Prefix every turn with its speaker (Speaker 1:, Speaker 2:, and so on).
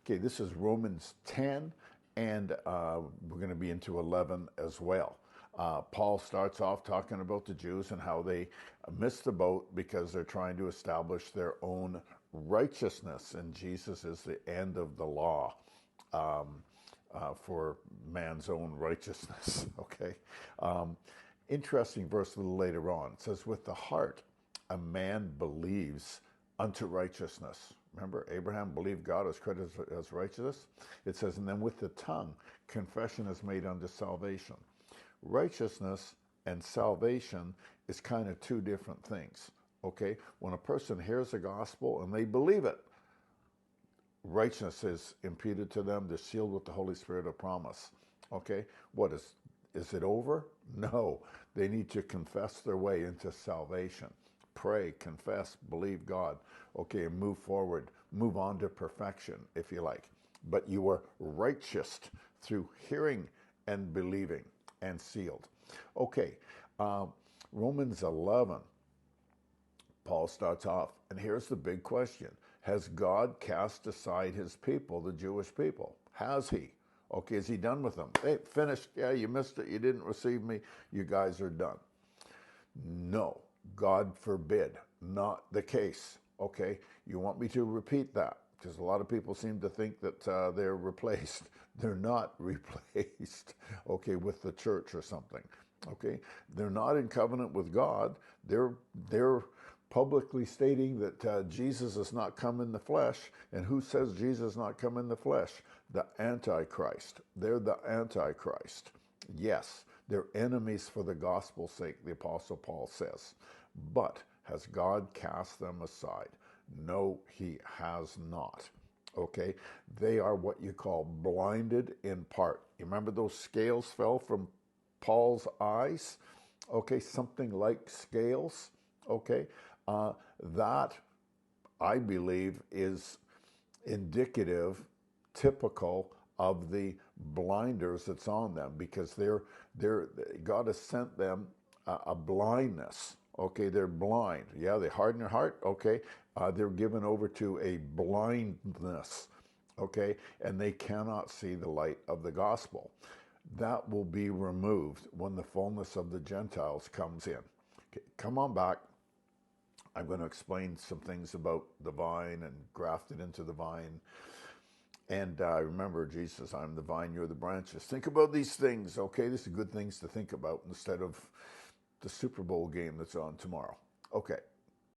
Speaker 1: Okay, this is Romans 10, and we're going to be into 11 as well. Paul starts off talking about the Jews and how they missed the boat because they're trying to establish their own righteousness, and Jesus is the end of the law for man's own righteousness. Okay, interesting verse a little later on. It says, "With the heart, a man believes unto righteousness." Remember, Abraham believed God was credited as righteousness. It says, and then with the tongue, confession is made unto salvation. Righteousness and salvation is kind of two different things. Okay, when a person hears the gospel and they believe it, righteousness is imputed to them. They're sealed with the Holy Spirit of promise. Okay, what is it over? No, they need to confess their way into salvation. Pray, confess, believe God. Okay, and move forward, move on to perfection, if you like. But you are righteous through hearing and believing and sealed. Okay, Romans 11, Paul starts off, and here's the big question. Has God cast aside his people, the Jewish people? Has he? Okay, is he done with them? Hey, finished. Yeah, you missed it. You didn't receive me. You guys are done. No, God forbid, not the case. Okay, you want me to repeat that? Because a lot of people seem to think that they're replaced. They're not replaced, okay, with the church or something. Okay, they're not in covenant with God. They're publicly stating that Jesus has not come in the flesh. And who says Jesus has not come in the flesh? The Antichrist. They're the Antichrist. Yes, they're enemies for the gospel's sake, the Apostle Paul says. But has God cast them aside? No, he has not. Okay, they are what you call blinded in part. You remember those scales fell from Paul's eyes? Okay, something like scales. Okay, that I believe is indicative, typical of the blinders that's on them, because God has sent them a blindness. Okay, they're blind. Yeah, they harden their heart. Okay, they're given over to a blindness. Okay, and they cannot see the light of the gospel. That will be removed when the fullness of the Gentiles comes in. Okay, come on back. I'm going to explain some things about the vine and grafted into the vine. And remember, Jesus, I'm the vine, you're the branches. Think about these things, okay? These are good things to think about instead of the Super Bowl game that's on tomorrow. Okay.